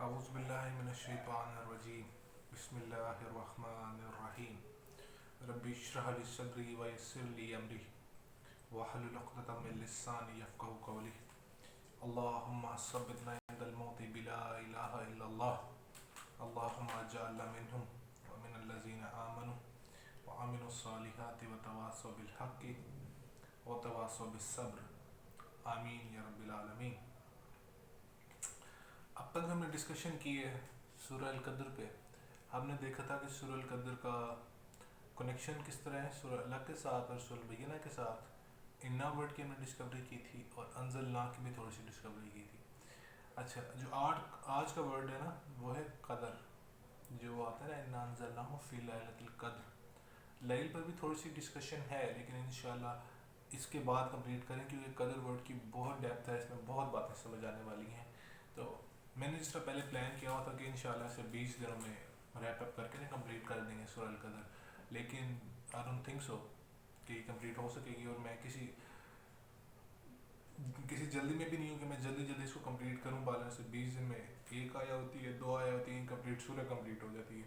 اعوذ باللہ من الشیطان الرجیم بسم اللہ الرحمن الرحیم ربی اشرح لی صدری ویسر لی امری واحلل عقدۃ من لسانی یفقہوا قولی اللہم ثبتنا عند الموت بلا الہ الا اللہ اللہم اجعلنا منہم ومن الذین آمنوا وعملوا الصالحات وتواصوا بالحق وتواصوا بالصبر آمین یا رب العالمین۔ اب تک ہم نے ڈسکشن کی ہے سورہ القدر پہ۔ ہم نے دیکھا تھا کہ سورہ القدر کا کنیکشن کس طرح ہے سورہ الق کے ساتھ اور سورہ البینہ کے ساتھ۔ انا ورڈ کی ہم نے ڈسکوری کی تھی اور انزلنا کی بھی تھوڑی سی ڈسکوری کی تھی۔ اچھا، جو آج کا ورڈ ہے نا وہ ہے قدر، جو آتا ہے نا انا انزلناہ فی لیلۃ القدر۔ لیل پر بھی تھوڑی سی ڈسکشن ہے لیکن انشاءاللہ اس کے بعد کمپلیٹ کریں کیونکہ قدر ورڈ کی بہت ڈیپتھ ہے، اس میں بہت باتیں سمجھ آنے والی ہیں۔ تو میں نے جس طرح پہلے پلان کیا ہوا تھا کہ انشاءاللہ اسے 20 دنوں میں ریپ اپ کر کے نا کمپلیٹ کر دیں گے سورہ القدر، لیکن آئی ڈونٹ تھنک سو کہ یہ کمپلیٹ ہو سکے گی، اور میں کسی جلدی میں بھی نہیں ہوں کہ میں جلدی اس کو کمپلیٹ کروں۔ بالا سے 20 دن میں ایک آیا ہوتی ہے، 2 آیا ہوتی ہیں، کمپلیٹ سورہ کمپلیٹ ہو جاتی ہے،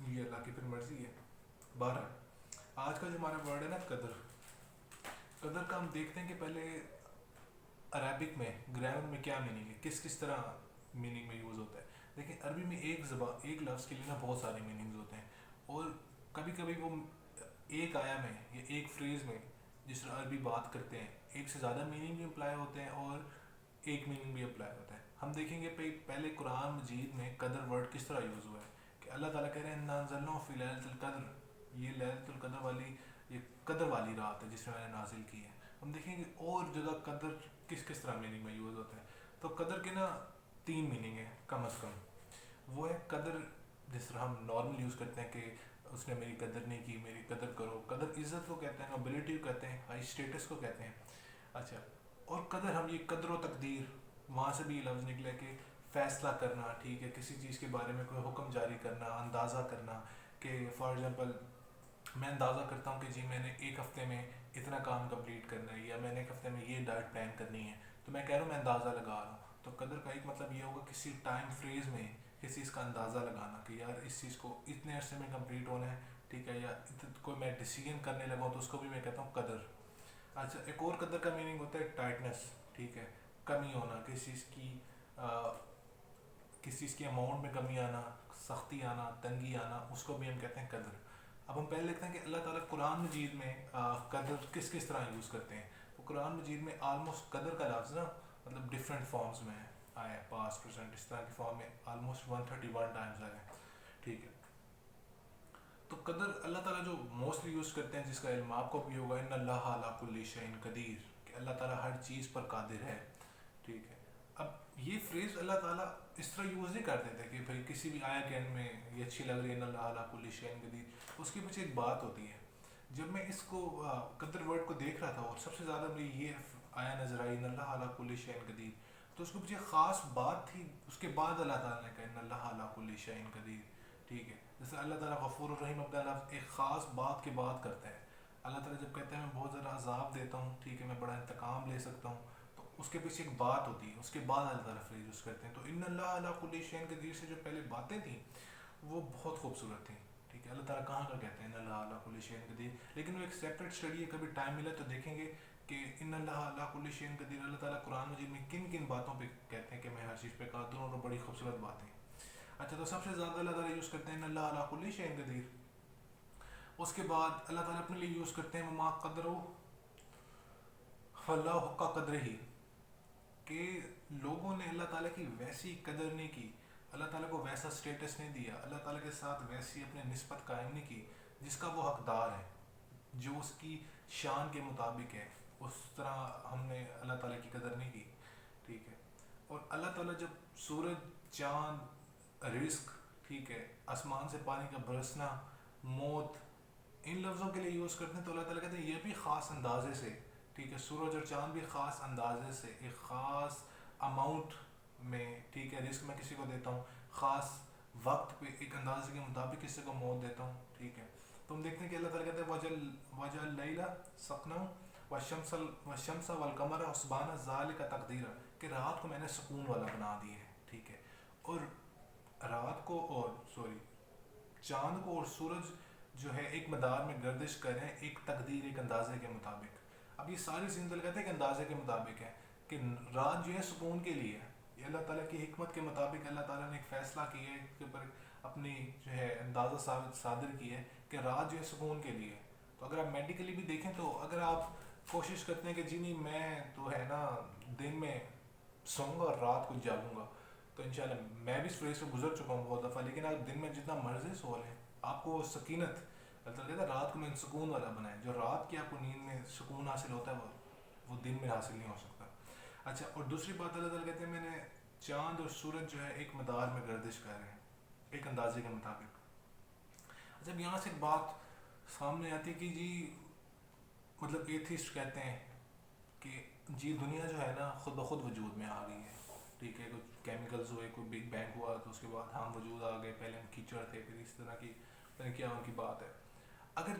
یہ اللہ کی پھر مرضی ہے۔ بہرحال آج کا جو ہمارا ورڈ ہے نا قدر، قدر کا ہم دیکھتے ہیں کہ پہلے عربک میں گرامر میں کیا میننگ ہے، کس طرح میننگ میں یوز ہوتا ہے۔ دیکھیں عربی میں ایک لفظ کے لیے نا بہت سارے میننگز ہوتے ہیں، اور کبھی کبھی وہ ایک آیا میں یا ایک فریز میں جس طرح عربی بات کرتے ہیں ایک سے زیادہ میننگ بھی اپلائی ہوتے ہیں اور ایک میننگ بھی اپلائی ہوتا ہے۔ ہم دیکھیں گے پہلے قرآن مجید میں قدر ورڈ کس طرح یوز ہوا ہے کہ اللہ تعالیٰ کہہ رہے ہیں انا انزلناہ فی لیلۃ القدر، یہ لیلۃ القدر والی یہ قدر والی رات ہے جس میں نے نازل کی ہے۔ ہم دیکھیں گے اور جگہ قدر کس طرح میننگ میں یوز ہوتا ہے۔ تو قدر کے نا 3 میننگ ہیں کم از کم۔ وہ ہے قدر جس طرح ہم نارمل یوز کرتے ہیں کہ اس نے میری قدر نہیں کی، میری قدر کرو۔ قدر عزت کو کہتے ہیں، نوبلٹی کو کہتے ہیں، ہائی اسٹیٹس کو کہتے ہیں۔ اچھا، اور قدر ہم یہ قدر و تقدیر، وہاں سے بھی یہ لفظ نکلا کہ فیصلہ کرنا، ٹھیک ہے، کسی چیز کے بارے میں کوئی حکم جاری کرنا، اندازہ کرنا کہ فار ایگزامپل میں اندازہ کرتا ہوں کہ جی میں نے ایک ہفتے میں اتنا کام کمپلیٹ کرنا ہے، یا میں نے ایک ہفتے میں یہ ڈائٹ پلان کرنی ہے، تو میں کہہ رہا ہوں میں اندازہ لگا رہا ہوں۔ تو قدر کا ایک مطلب یہ ہوگا کسی ٹائم فریز میں کسی چیز کا اندازہ لگانا کہ یار اس چیز کو اتنے عرصے میں کمپلیٹ ہونا ہے، ٹھیک ہے، یا کوئی میں ڈیسیژن کرنے لگا ہوں تو اس کو بھی میں کہتا ہوں قدر۔ اچھا، ایک اور قدر کا میننگ ہوتا ہے ٹائٹنس، ٹھیک ہے، کمی ہونا، کسی چیز کی اماؤنٹ میں کمی آنا، سختی آنا، تنگی آنا، اس کو بھی ہم کہتے ہیں قدر۔ اب ہم پہلے دیکھتے ہیں کہ اللہ تعالیٰ قرآن مجید میں قدر کس طرح یوز کرتے ہیں۔ تو قرآن مجید میں آلموسٹ قدر کا لفظ نا مطلب ڈفرینٹ فارمز میں آیا ہے، پاسٹ پریزنٹ اس طرح کی فارم میں آلموسٹ 131 ٹائمز آیا ہے، ٹھیک ہے۔ تو قدر اللہ تعالیٰ جو موسٹلی یوز کرتے ہیں، جس کا علم آپ کو بھی ہوگا، ان اللہ علی کل شیء قدیر، کہ اللہ تعالیٰ ہر چیز پر قادر ہے، ٹھیک ہے۔ اب یہ فریز اللہ تعالیٰ اس طرح یوز نہیں کرتے تھے کہ بھائی کسی بھی آیا کے اینڈ میں یہ اچھی لگ رہی ہے ان اللہ علی کل شیء قدیر، اس کے پیچھے ایک بات ہوتی ہے۔ جب میں اس کو قدر ورڈ کو دیکھ رہا تھا اور سب سے زیادہ مجھے یہ آیا نظر آئی ان اللہ علی کل شیء قدیر، تو اس کے پیچھے خاص بات تھی۔ اس کے بعد اللہ تعالیٰ نے کہا ان اللہ علی کل شیء قدیر، ٹھیک ہے۔ جیسے اللہ تعالیٰ غفور الرحیم اپنا لفظ ایک خاص بات کے بعد کرتا ہے۔ اللہ تعالیٰ جب کہتے ہیں میں بہت زیادہ عذاب دیتا ہوں، ٹھیک ہے، میں بڑا انتقام لے سکتا ہوں، تو اس کے پیچھے ایک بات ہوتی ہے، اس کے بعد اللہ تعالیٰ فریز یوز کرتے ہیں۔ تو ان اللہ علی کل شیء قدیر سے جو پہلے باتیں تھیں وہ بہت خوبصورت تھیں، ٹھیک ہے۔ اللہ تعالیٰ کہاں کا کہتے ہیں ان اللہ علی کل شیء قدیر، لیکن وہ ایک سیپریٹ اسٹڈی ہے، کبھی ٹائم ملا تو دیکھیں گے کہ ان اللہ علی کل شیء قدیر اللہ تعالیٰ قرآن مجید میں کن باتوں پہ کہتے ہیں کہ میں ہر چیز پہ قادر ہوں، اور بڑی خوبصورت باتیں۔ اچھا، تو سب سے زیادہ اللہ تعالیٰ یوز کرتے ہیں ان اللہ علی کل شیء قدیر۔ اس کے بعد اللہ تعالیٰ اپنے لیے یوز کرتے ہیں وما قدرہ فاللہ حق قدرہ، کہ لوگوں نے اللہ تعالیٰ کی ویسی قدر نہیں کی، اللہ تعالیٰ کو ویسا سٹیٹس نہیں دیا، اللہ تعالیٰ کے ساتھ ویسی اپنے نسبت قائم نہیں کی جس کا وہ حقدار ہے، جو اس کی شان کے مطابق ہے، اس طرح ہم نے اللہ تعالیٰ کی قدر نہیں کی، ٹھیک ہے۔ اور اللہ تعالیٰ جب سورج، چاند، رزق، ٹھیک ہے، آسمان سے پانی کا برسنا، موت، ان لفظوں کے لیے یوز کرتے ہیں، تو اللہ تعالیٰ کہتے ہیں یہ بھی خاص اندازے سے، ٹھیک ہے، سورج اور چاند بھی خاص اندازے سے ایک خاص اماؤنٹ میں، ٹھیک ہے، رزق میں کسی کو دیتا ہوں، خاص وقت پہ ایک اندازے کے مطابق کسی کو موت دیتا ہوں، ٹھیک ہے۔ تو ہم دیکھتے ہیں کہ اللہ تعالیٰ کہتے ہیں وجل لیلہ سکنا والشمس والقمر حسبانا ذالک تقدیرا، کہ رات کو میں نے سکون والا بنا دیا ہے، ٹھیک ہے، اور رات کو اور سوری چاند کو اور سورج جو ہے ایک مدار میں گردش کریں ایک تقدیر، ایک اندازے کے مطابق۔ اب یہ ساری زندگی کہتے ہیں کہ اندازے کے مطابق ہے، کہ رات جو ہے سکون کے لیے ہے، یہ اللہ تعالیٰ کی حکمت کے مطابق اللہ تعالیٰ نے ایک فیصلہ کیا ہے، اس کے اوپر اپنی جو ہے اندازہ صادر کیا ہے کہ رات جو ہے سکون کے لیے ہے۔ تو اگر آپ میڈیکلی بھی دیکھیں تو اگر آپ کوشش کرتے ہیں کہ جی نہیں میں تو ہے نا دن میں سوؤں گا اور رات کو جاگوں گا، تو انشاءاللہ میں بھی اس فیز سے گزر چکا ہوں بہت دفعہ، لیکن آپ دن میں جتنا مرضی سو لیں آپ کو سکینت، اللہ کہتا ہے رات کو میں سکون والا بنائے، جو رات کی آپ کو نیند میں سکون حاصل ہوتا ہے وہ دن میں حاصل نہیں ہو سکتا۔ اچھا، اور دوسری بات اللہ تعالیٰ کہتے ہیں میں نے چاند اور سورج جو ہے ایک مدار میں گردش کر رہے ہیں ایک اندازے کے مطابق۔ جب یہاں سے ایک بات سامنے آتی ہے کہ جی مطلب ایتھیسٹ کہتے ہیں کہ جی دنیا جو ہے نا خود بخود وجود میں آ گئی ہے، ٹھیک ہے، کچھ کیمیکلز ہوئے، کوئی بگ بینگ ہوا تو اس کے بعد ہم وجود آ گئے، پہلے ہم کیچڑ تھے، پھر اس طرح کی پتہ نہیں کیا ان کی بات ہے۔ اگر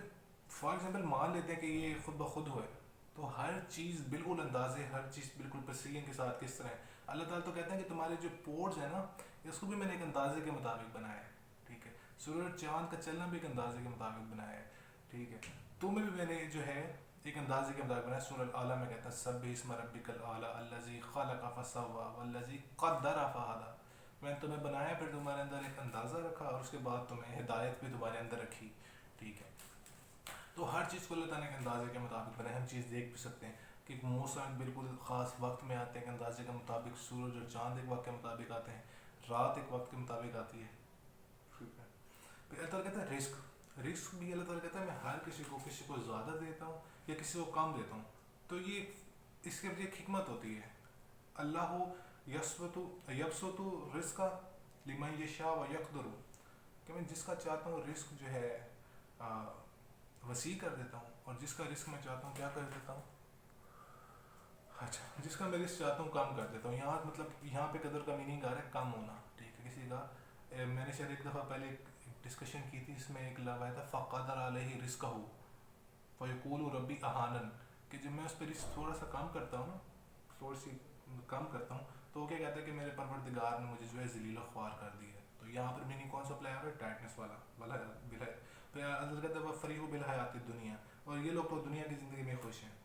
فار ایگزامپل مان لیتے ہیں کہ یہ خود بخود ہوئے تو ہر چیز بالکل اندازے، ہر چیز بالکل پرسیجن کے ساتھ کس طرح ہے۔ اللہ تعالیٰ تو کہتے ہیں کہ تمہارے جو پورز ہیں نا اس کو بھی میں نے ایک اندازے کے مطابق بنایا ہے، ٹھیک ہے، سورج چاند کا چلنا بھی ایک اندازے کے مطابق بنایا ہے، ٹھیک ہے، تمہیں بھی میں نے جو ہے ایک اندازے کے مطابق بنایا۔ سورہ الاعلیٰ میں کہتا ہے سبح اسم ربک الاعلیٰ الذی خلق فسوی والذی قدر فہدی، میں نے تمہیں بنایا پھر تمہارے اندر ایک اندازہ رکھا اور اس کے بعد تمہیں ہدایت بھی تمہارے اندر رکھی، ٹھیک ہے۔ تو ہر چیز کو اللہ تعالیٰ نے ایک اندازے کے مطابق بنایا، ہم چیز دیکھ بھی سکتے ہیں کہ موسم بالکل خاص وقت میں آتے ہیں ایک اندازے کے مطابق، سورج اور چاند ایک وقت کے مطابق آتے ہیں، رات ایک وقت کے مطابق آتی ہے، ٹھیک ہے۔ پھر اللہ تعالیٰ کہتا ہے رزق بھی اللہ تعالیٰ کہتا ہے میں ہر کسی کو زیادہ دیتا ہوں یا کسی کو کم دیتا ہوں، تو یہ اس کے ایک حکمت ہوتی ہے، اللہ یبسط رزق لمن یشاء و یقدر، کہ میں جس کا چاہتا ہوں رزق جو ہے وسیع کر دیتا ہوں، اور جس کا رزق میں چاہتا ہوں کیا کر دیتا ہوں، اچھا جس کا میں رزق چاہتا ہوں کم کر دیتا ہوں۔ یہاں مطلب یہاں پہ قدر کا میننگ آ رہا ہے کم ہونا، ٹھیک ہے، کسی کا میں نے شاید ایک دفعہ پہلے ڈسکشن کی تھی، اس میں ایک لفظ آیا تھا فقدر علیہ رزقہ فیقول ربی اہانن، کہ جب میں اس پہ رزق تھوڑا سا کم کرتا ہوں نا، تھوڑی سی کم کرتا ہوں تو وہ کیا کہتا ہے کہ میرے پروردگار نے مجھے جو ہے ذلیل و خوار کر دی ہے۔ تو یہاں پر میننگ کون سا اپلائی ہو رہا ہے، ٹائٹنس والا پھر اللہ کہتا ہے فریح بالحیات الدنیا، اور یہ لوگ تو دنیا کی زندگی میں خوش ہیں۔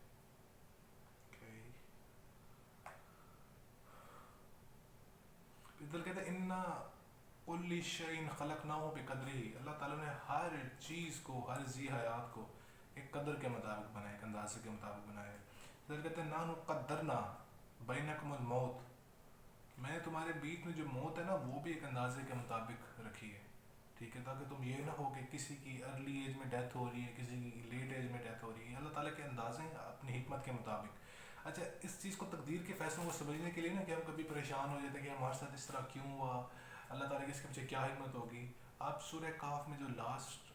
ادھر کہتے ہیں انا کل شیء خلقناہ بقدرہ، اللہ تعالیٰ نے ہر چیز کو، ہر ذی حیات کو ایک قدر کے مطابق بنایا، ایک اندازے کے مطابق بنایا ہے۔ ادھر کہتے ہیں نحن قدرنا بینکم الموت، میں نے تمہارے بیچ میں جو موت ہے نا وہ بھی ایک اندازے کے مطابق رکھی ہے، ٹھیک ہے، تاکہ تم یہ نہ ہو کہ کسی کی ارلی ایج میں ڈیتھ ہو رہی ہے، کسی کی لیٹ ایج میں ڈیتھ ہو رہی ہے، اللہ تعالیٰ کے اندازے ہیں اپنی حکمت کے مطابق۔ اچھا، اس چیز کو تقدیر کے فیصلوں کو سمجھنے کے لیے نا کہ ہم کبھی پریشان ہو جاتے ہیں کہ ہمارے ساتھ اس طرح کیوں ہوا، اللہ تعالیٰ کی اس کے پیچھے کیا حکمت ہوگی، آپ سورہ کہف میں جو لاسٹ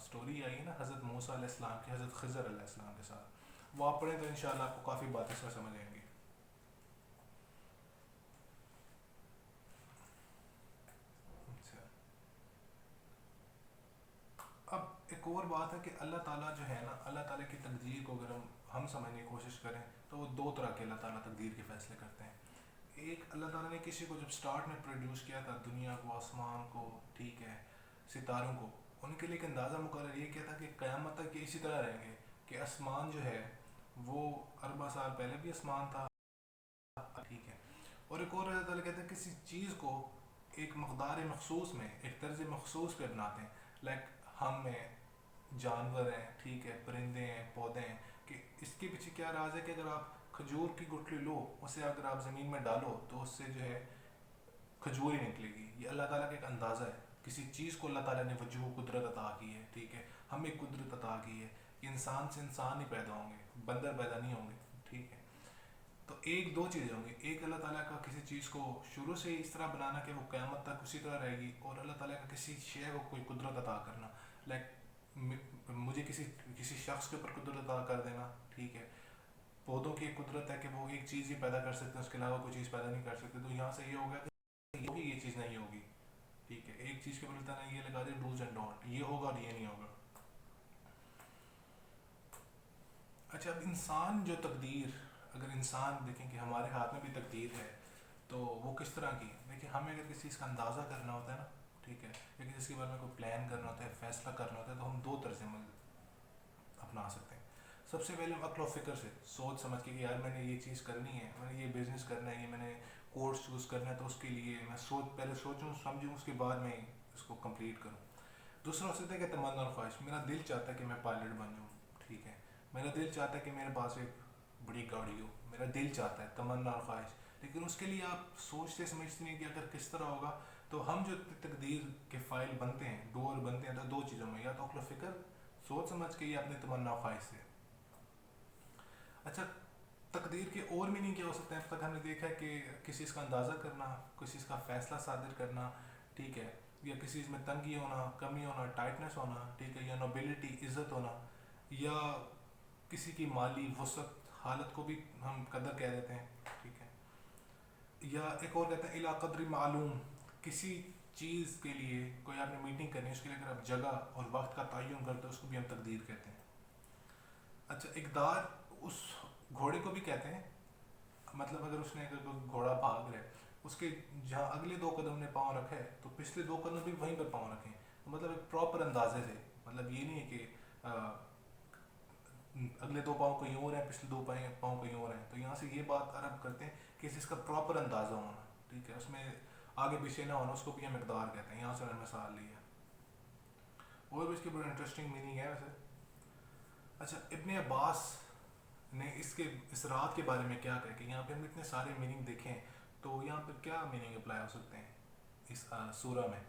سٹوری آئی ہے نا حضرت موسیٰ علیہ السلام کی حضرت خضر علیہ السلام کے ساتھ، وہ آپ پڑھیں تو انشاءاللہ آپ کو کافی باتیں اس میں سمجھ آئیں گی۔ اچھا، اب ایک اور بات ہے کہ اللہ تعالیٰ جو ہے نا، اللہ تعالیٰ کی تقدیر کو اگر ہم سمجھنے کی کوشش کریں تو وہ دو طرح کے اللہ تعالیٰ تقدیر کے فیصلے کرتے ہیں۔ ایک، اللہ تعالیٰ نے کسی کو جب سٹارٹ میں پروڈیوس کیا تھا، دنیا کو، آسمان کو، ٹھیک ہے، ستاروں کو، ان کے لیے ایک اندازہ مقرر یہ کیا تھا کہ قیامت تک یہ اسی طرح رہیں گے، کہ آسمان جو ہے وہ اربع سال پہلے بھی آسمان تھا، ٹھیک ہے، اور ایک اور اللہ تعالیٰ کہتے ہیں کسی چیز کو ایک مقدار مخصوص میں، ایک طرز مخصوص پہ بناتے ہیں، لائک ہم ہیں، جانور ہیں، ٹھیک ہے، پرندے ہیں، پودے ہیں، کہ اس کے پیچھے کیا راز ہے کہ اگر آپ کھجور کی گٹھلی لو، اسے اگر آپ زمین میں ڈالو تو اس سے جو ہے کھجور ہی نکلے گی، یہ اللہ تعالیٰ کا ایک اندازہ ہے، کسی چیز کو اللہ تعالیٰ نے وجوہ قدرت عطا کی ہے، ٹھیک ہے، ہمیں قدرت عطا کی ہے، انسان سے انسان ہی پیدا ہوں گے، بندر پیدا نہیں ہوں گے، ٹھیک ہے، تو ایک دو چیزیں ہوں گی، ایک اللہ تعالیٰ کا کسی چیز کو شروع سے اس طرح بنانا کہ وہ قیامت تک اسی طرح رہے گی، اور اللہ تعالیٰ کا کسی شے کو کوئی قدرت عطا کرنا، لائک مجھے کسی شخص کے اوپر قدرت عطا کر دینا، ٹھیک ہے، پودوں کی ایک قدرت ہے کہ وہ ایک چیز ہی پیدا کر سکتے ہیں، اس کے علاوہ کوئی چیز پیدا نہیں کر سکتے، تو یہاں سے یہ ہوگا کہ یہ چیز نہیں ہوگی، ٹھیک ہے، ایک چیز کے اوپر اللہ تعالیٰ نے یہ لگا دیا ڈوز اینڈ ڈونٹ، یہ ہوگا اور یہ نہیں ہوگا۔ اچھا، اب انسان جو تقدیر، اگر انسان دیکھیں کہ ہمارے ہاتھ میں بھی تقدیر ہے تو وہ کس طرح کی دیکھیں، ہمیں اگر کسی چیز کا اندازہ کرنا ہوتا ہے نا، ٹھیک ہے، یا کسی کے بارے میں کوئی پلان کرنا ہوتا ہے، فیصلہ کرنا ہوتا ہے، تو ہم دو طرز عمل اپنا سکتے ہیں. سب سے پہلے ہم عقل و فکر سے سوچ سمجھ کے کہ یار میں نے یہ چیز کرنی ہے، میں نے یہ بزنس کرنا ہے، یہ میں نے کورس چوز کرنا ہے، تو اس کے لیے میں پہلے سوچوں سمجھوں، اس کے بعد میں اس کو کمپلیٹ کروں. دوسرا ہو سکتا ہے کہ تمنا اور خواہش، میرا دل چاہتا ہے کہ میں پائلٹ بن جاؤں، ٹھیک ہے، میرا دل چاہتا ہے کہ میرے پاس ایک بڑی گاڑی ہو، میرا دل چاہتا ہے، تمنا اور خواہش. لیکن اس کے لیے آپ سوچتے سمجھتے نہیں کہ اگر کس طرح ہوگا. تو ہم جو تقدیر کے فائل بنتے ہیں، ڈور بنتے ہیں، تو دو چیزوں میں، یا تو عقل و فکر سوچ سمجھ کے، یا اپنے تمنا و خواہش سے. اچھا، تقدیر کے اور میننگ کیا ہو سکتے ہیں؟ اب تک ہم نے دیکھا ہے کہ کسی چیز کا اندازہ کرنا، کسی چیز کا فیصلہ صادر کرنا، ٹھیک ہے، یا کسی چیز میں تنگی ہونا، کمی ہونا، ٹائٹنس ہونا، ٹھیک ہے، یا نوبلٹی، عزت ہونا، یا کسی کی مالی وسعت حالت کو بھی ہم قدر کہہ دیتے ہیں، ٹھیک ہے. یا ایک اور کہتے ہیں الا قدر معلوم، کسی چیز کے لیے کوئی آپ نے میٹنگ کرنی ہے، اس کے لیے اگر آپ جگہ اور وقت کا تعین کرتے ہیں، اس کو بھی ہم تقدیر کہتے ہیں. اچھا، اقدار اس گھوڑے کو بھی کہتے ہیں، مطلب اگر اس نے اگر کوئی گھوڑا بھاگ رہا ہے، اس کے جہاں اگلے دو قدم نے پاؤں رکھا ہے تو پچھلے دو قدم بھی وہیں پہ پاؤں رکھیں. تو مطلب ایک پراپر اندازے سے، مطلب یہ نہیں ہے کہ اگلے دو پاؤں کہیں اور ہیں، پچھلے دو پاؤں کہیں اور ہیں. تو یہاں سے یہ بات عرب کرتے ہیں کہ اس کا پراپر اندازہ ہونا، ٹھیک ہے، اس میں آگے پیچھے نہ ہونا، اس کو بھی ہم مقدار کہتے ہیں. یہاں سے میں نے مثال لی ہے، اور بھی اس کی بڑی انٹرسٹنگ میننگ ہے ویسے. اچھا، ابن عباس نے اس رات کے بارے میں کیا کہا کہ یہاں پہ ہم اتنے سارے میننگ دیکھیں تو یہاں پہ کیا میننگ اپلائی ہو سکتے ہیں اس سورہ میں.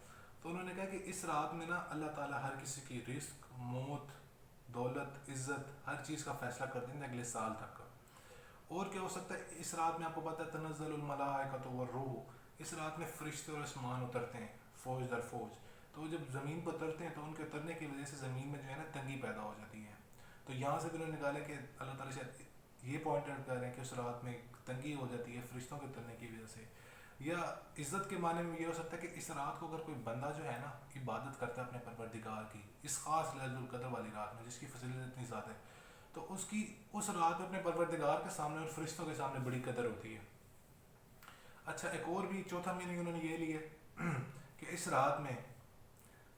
تو انہوں نے کہا کہ اس رات میں نا اللہ تعالیٰ ہر کسی کی رزق، موت، دولت، عزت، ہر چیز کا فیصلہ کر دیں گے اگلے سال تک کا. اور کیا ہو سکتا ہے اس رات میں؟ آپ کو پتہ ہے تنزل الملائکۃ والروح، اس رات میں فرشتے اور آسمان اترتے ہیں فوج در فوج. تو جب زمین پر اترتے ہیں تو ان کے اترنے کی وجہ سے زمین میں جو ہے نا تنگی پیدا ہو جاتی ہے. تو یہاں سے بھی انہوں نے نکالا کہ اللہ تعالیٰ شاید یہ پوائنٹ آؤٹ کر رہے ہیں کہ اس رات میں تنگی ہو جاتی ہے فرشتوں کے اترنے کی وجہ سے. یا عزت کے معنی میں یہ ہو سکتا ہے کہ اس رات کو اگر کوئی بندہ جو ہے نا عبادت کرتا ہے اپنے پروردگار کی، اس خاص لیلۃ القدر والی رات میں جس کی فضیلت اتنی زیادہ ہے، تو اس رات میں اپنے پروردگار کے سامنے اور فرشتوں کے سامنے بڑی قدر ہوتی ہے. اچھا، ایک اور بھی چوتھا میننگ انہوں نے یہ لیا کہ اس رات میں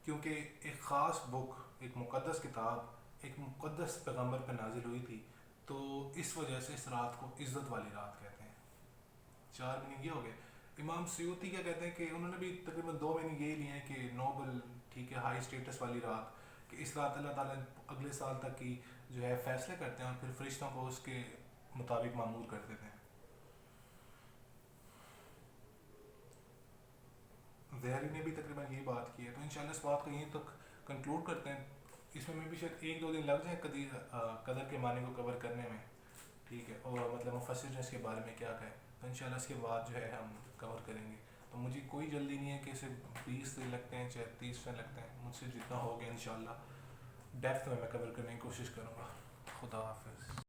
کیونکہ ایک خاص بک، ایک مقدس کتاب ایک مقدس پیغمبر پہ نازل ہوئی تھی، تو اس وجہ سے اس رات کو عزت والی رات کہتے ہیں. چار میننگ یہ ہو گئے. امام سیوطی کیا کہتے ہیں کہ انہوں نے بھی تقریباً دو میننگ یہی لیے ہیں کہ نوبل، ٹھیک ہے، ہائی اسٹیٹس والی رات، کہ اس رات اللہ تعالیٰ اگلے سال تک کی جو ہے فیصلے کرتے ہیں اور پھر فرشتوں کو اس کے مطابق معمور کر دیتے ہیں. ظہری نے بھی تقریباً یہی بات کی ہے. تو انشاءاللہ اس بات کو یہیں تک کنکلوڈ کرتے ہیں. اس میں بھی شاید ایک دو دن لگ جائیں قدر کے معنی کو کور کرنے میں، ٹھیک ہے، اور مطلب مفسر نے اس کے بارے میں کیا کہا ہے. تو انشاءاللہ اس کے بعد جو ہے ہم کور کریں گے. تو مجھے کوئی جلدی نہیں ہے کہ اسے 20 دن لگتے ہیں چاہے 30 دن لگتے ہیں، مجھ سے جتنا ہو گیا انشاءاللہ ڈیپتھ میں کور کرنے کی کوشش کروں گا. خدا حافظ.